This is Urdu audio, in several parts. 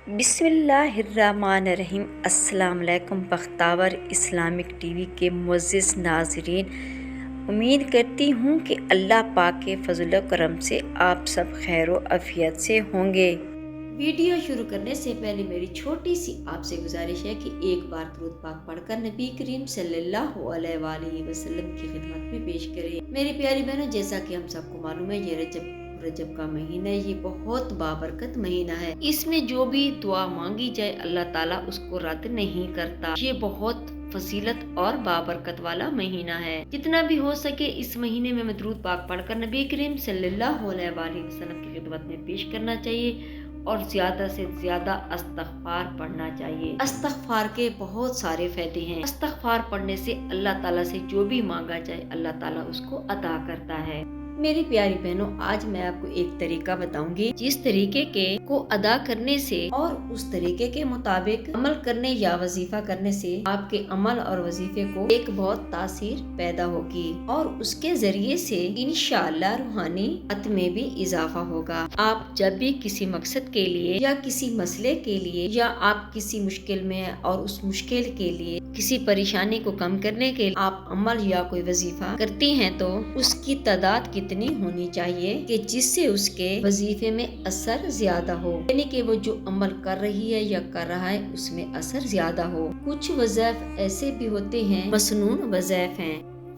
بسم اللہ الرحمن الرحیم۔ السلام علیکم بختاور اسلامک ٹی وی کے معزز ناظرین، امید کرتی ہوں کہ اللہ پاک کے فضل و کرم سے آپ سب خیر و عافیت سے ہوں گے۔ ویڈیو شروع کرنے سے پہلے میری چھوٹی سی آپ سے گزارش ہے کہ ایک بار درود پاک پڑھ کر نبی کریم صلی اللہ علیہ وآلہ وسلم کی خدمت میں پیش کریں۔ میری پیاری بہنوں، جیسا کہ ہم سب کو معلوم ہے، یہ رجب کا مہینہ ہے، یہ بہت بابرکت مہینہ ہے۔ اس میں جو بھی دعا مانگی جائے اللہ تعالیٰ اس کو رد نہیں کرتا۔ یہ بہت فضیلت اور بابرکت والا مہینہ ہے۔ جتنا بھی ہو سکے اس مہینے میں درود پاک پڑھ کر نبی کریم صلی اللہ علیہ وآلہ وسلم کی خدمت میں پیش کرنا چاہیے اور زیادہ سے زیادہ استغفار پڑھنا چاہیے۔ استغفار کے بہت سارے فائدے ہیں۔ استغفار پڑھنے سے اللہ تعالیٰ سے جو بھی مانگا جائے اللہ تعالیٰ اس کو عطا کرتا ہے۔ میری پیاری بہنوں، آج میں آپ کو ایک طریقہ بتاؤں گی جس طریقے کو ادا کرنے سے اور اس طریقے کے مطابق عمل کرنے یا وظیفہ کرنے سے آپ کے عمل اور وظیفے کو ایک بہت تاثیر پیدا ہوگی اور اس کے ذریعے سے انشاءاللہ روحانیت میں بھی اضافہ ہوگا۔ آپ جب بھی کسی مقصد کے لیے یا کسی مسئلے کے لیے یا آپ کسی مشکل میں ہیں اور اس مشکل کے لیے کسی پریشانی کو کم کرنے کے لیے آپ عمل یا کوئی وظیفہ کرتی ہیں تو اس کی تعداد کتنی ہونی چاہیے کہ جس سے اس کے وظیفے میں اثر زیادہ ہو، یعنی کہ وہ جو عمل کر رہی ہے یا کر رہا ہے اس میں اثر زیادہ ہو۔ کچھ وظائف ایسے بھی ہوتے ہیں، مسنون وظائف ہیں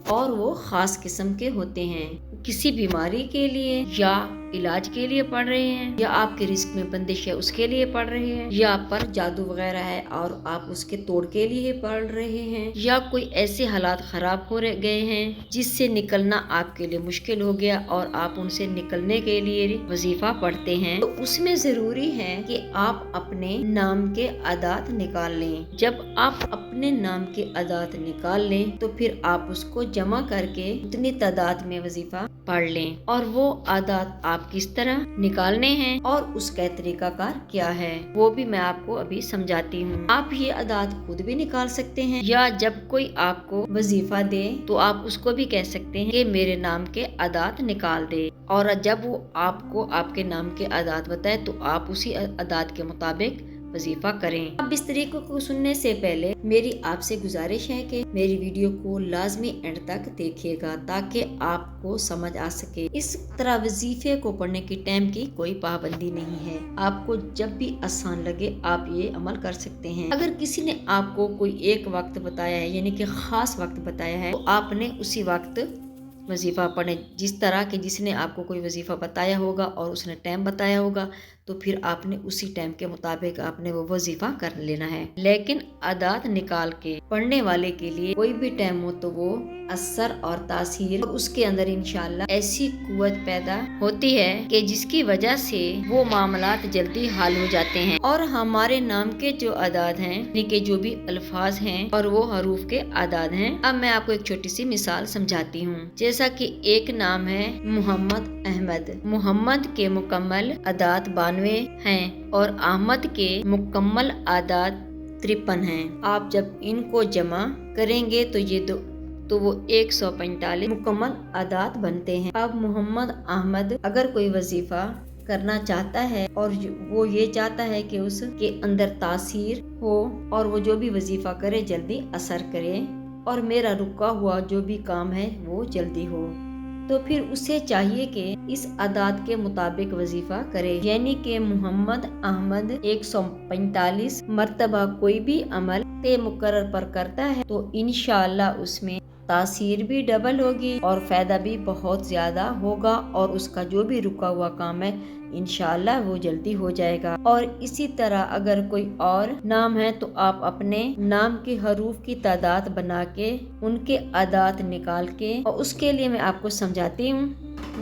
اور وہ خاص قسم کے ہوتے ہیں۔ کسی بیماری کے لیے یا علاج کے لیے پڑھ رہے ہیں یا آپ کے رزق میں بندش ہے اس کے لیے پڑھ رہے ہیں یا آپ پر جادو وغیرہ ہے اور آپ اس کے توڑ کے لیے پڑھ رہے ہیں یا کوئی ایسے حالات خراب ہو گئے ہیں جس سے نکلنا آپ کے لیے مشکل ہو گیا اور آپ ان سے نکلنے کے لیے وظیفہ پڑھتے ہیں، تو اس میں ضروری ہے کہ آپ اپنے نام کے اعداد نکال لیں۔ جب آپ اپنے نام کے اعداد نکال لیں تو پھر آپ اس کو جمع کر کے اتنی تعداد میں وظیفہ پڑھ لیں، اور وہ اعداد آپ کس طرح نکالنے ہیں اور اس کا طریقہ کار کیا ہے وہ بھی میں آپ کو ابھی سمجھاتی ہوں۔ آپ یہ اعداد خود بھی نکال سکتے ہیں یا جب کوئی آپ کو وظیفہ دے تو آپ اس کو بھی کہہ سکتے ہیں کہ میرے نام کے اعداد نکال دے، اور جب وہ آپ کو آپ کے نام کے اعداد بتائے تو آپ اسی اعداد کے مطابق وظیفہ کریں۔ اب اس طریقے کو سننے سے پہلے میری آپ سے گزارش ہے کہ میری ویڈیو کو لازمی اینڈ تک دیکھیے گا تاکہ آپ کو سمجھ آ سکے۔ اس طرح وظیفے کو پڑھنے کی ٹائم کی کوئی پابندی نہیں ہے، آپ کو جب بھی آسان لگے آپ یہ عمل کر سکتے ہیں۔ اگر کسی نے آپ کو کوئی ایک وقت بتایا ہے یعنی کہ خاص وقت بتایا ہے تو آپ نے اسی وقت وظیفہ پڑھیں، جس طرح کہ جس نے آپ کو کوئی وظیفہ بتایا ہوگا اور اس نے ٹائم بتایا ہوگا تو پھر آپ نے اسی ٹائم کے مطابق آپ نے وہ وظیفہ کر لینا ہے۔ لیکن اعداد نکال کے پڑھنے والے کے لیے کوئی بھی ٹائم ہو تو وہ اثر اور تاثیر اور اس کے اندر انشاءاللہ ایسی قوت پیدا ہوتی ہے کہ جس کی وجہ سے وہ معاملات جلدی حل ہو جاتے ہیں، اور ہمارے نام کے جو اعداد ہیں یعنی کہ جو بھی الفاظ ہیں اور وہ حروف کے اعداد ہیں۔ اب میں آپ کو ایک چھوٹی سی مثال سمجھاتی ہوں۔ جیسا کہ ایک نام ہے محمد احمد، محمد کے مکمل اعداد 92 ہیں اور احمد کے مکمل اعداد 53 ہیں۔ آپ جب ان کو جمع کریں گے تو وہ 145 مکمل اعداد بنتے ہیں۔ اب محمد احمد اگر کوئی وظیفہ کرنا چاہتا ہے اور وہ یہ چاہتا ہے کہ اس کے اندر تاثیر ہو اور وہ جو بھی وظیفہ کرے جلدی اثر کرے اور میرا رکا ہوا جو بھی کام ہے وہ جلدی ہو، تو پھر اسے چاہیے کہ اس اعداد کے مطابق وظیفہ کرے، یعنی کہ محمد احمد 145 مرتبہ کوئی بھی عمل مقرر پر کرتا ہے تو انشاءاللہ اس میں تاثیر بھی ڈبل ہوگی اور فائدہ بھی بہت زیادہ ہوگا اور اس کا جو بھی رکا ہوا کام ہے انشاءاللہ وہ جلدی ہو جائے گا۔ اور اسی طرح اگر کوئی اور نام ہے تو آپ اپنے نام کے حروف کی تعداد بنا کے ان کے اعداد نکال کے، اور اس کے لیے میں آپ کو سمجھاتی ہوں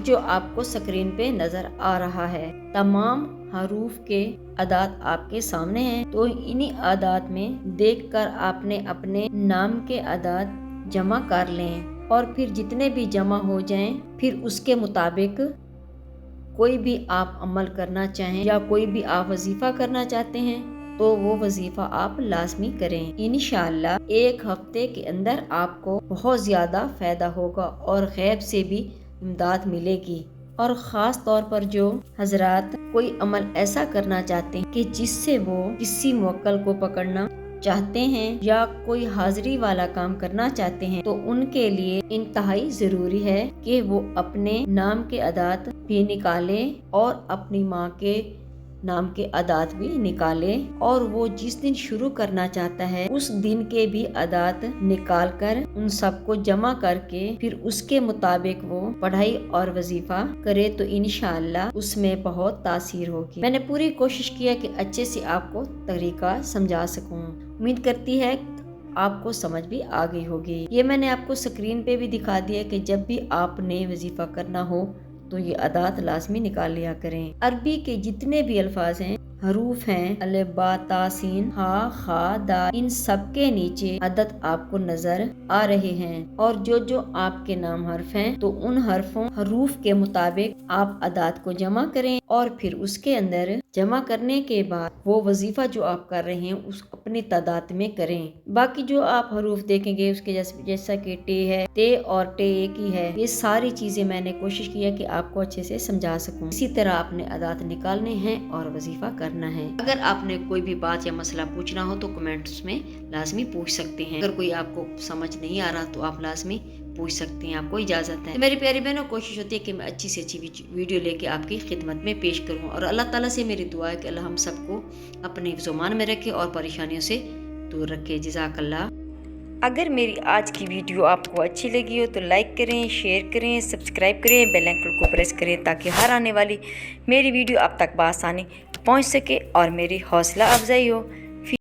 جو آپ کو اسکرین پہ نظر آ رہا ہے۔ تمام حروف کے اعداد آپ کے سامنے ہیں تو انہی اعداد میں دیکھ کر آپ نے اپنے نام کے اعداد جمع کر لیں، اور پھر جتنے بھی جمع ہو جائیں پھر اس کے مطابق کوئی بھی آپ عمل کرنا چاہیں یا کوئی بھی آپ وظیفہ کرنا چاہتے ہیں تو وہ وظیفہ آپ لازمی کریں۔ انشاءاللہ ایک ہفتے کے اندر آپ کو بہت زیادہ فائدہ ہوگا اور غیب سے بھی امداد ملے گی۔ اور خاص طور پر جو حضرات کوئی عمل ایسا کرنا چاہتے ہیں کہ جس سے وہ کسی موکل کو پکڑنا چاہتے ہیں یا کوئی حاضری والا کام کرنا چاہتے ہیں، تو ان کے لیے انتہائی ضروری ہے کہ وہ اپنے نام کے ادات بھی نکالیں اور اپنی ماں کے نام کے ادات بھی نکالے، اور وہ جس دن شروع کرنا چاہتا ہے اس دن کے بھی ادات نکال کر ان سب کو جمع کر کے پھر اس کے مطابق وہ پڑھائی اور وظیفہ کرے تو انشاءاللہ اس میں بہت تاثیر ہوگی۔ میں نے پوری کوشش کیا کہ اچھے سے آپ کو طریقہ سمجھا سکوں، امید کرتی ہے آپ کو سمجھ بھی آ گئی ہوگی۔ یہ میں نے آپ کو سکرین پہ بھی دکھا دیا کہ جب بھی آپ نے وظیفہ کرنا ہو تو یہ ادات لازمی نکال لیا کریں۔ عربی کے جتنے بھی الفاظ ہیں، حروف ہیں، الف با تا سین ہا خا دا، ان سب کے نیچے عدد آپ کو نظر آ رہے ہیں، اور جو آپ کے نام حرف ہیں تو ان حروف کے مطابق آپ عدد کو جمع کریں، اور پھر اس کے اندر جمع کرنے کے بعد وہ وظیفہ جو آپ کر رہے ہیں اس اپنی تعداد میں کریں۔ باقی جو آپ حروف دیکھیں گے اس کے جیسا کہ ٹے ہے، تے اور ٹے ایک ہی ہے، یہ ساری چیزیں میں نے کوشش کیا کہ آپ کو اچھے سے سمجھا سکوں۔ اسی طرح آپ نے عدد نکالنے ہیں اور وظیفہ کرنا ہے۔ اگر آپ نے کوئی بھی بات یا مسئلہ پوچھنا ہو تو کمنٹس میں لازمی پوچھ سکتے ہیں۔ اگر کوئی آپ کو سمجھ نہیں آ رہا تو آپ لازمی پوچھ سکتے ہیں، آپ کو اجازت ہے۔ تو میری پیاری بہنوں، کوشش ہوتی ہے کہ میں اچھی سے اچھی ویڈیو لے کے آپ کی خدمت میں پیش کروں، اور اللہ تعالیٰ سے میری دعا ہے کہ اللہ ہم سب کو اپنے حفظ و امان میں رکھے اور پریشانیوں سے دور رکھے۔ جزاک اللہ۔ اگر میری آج کی ویڈیو آپ کو اچھی لگی ہو تو لائک کریں، شیئر کریں، سبسکرائب کریں، بیل آئکن کو پریس کریں تاکہ ہر آنے والی میری ویڈیو آپ تک بآسانی پہنچ سکے اور میری حوصلہ افزائی ہو۔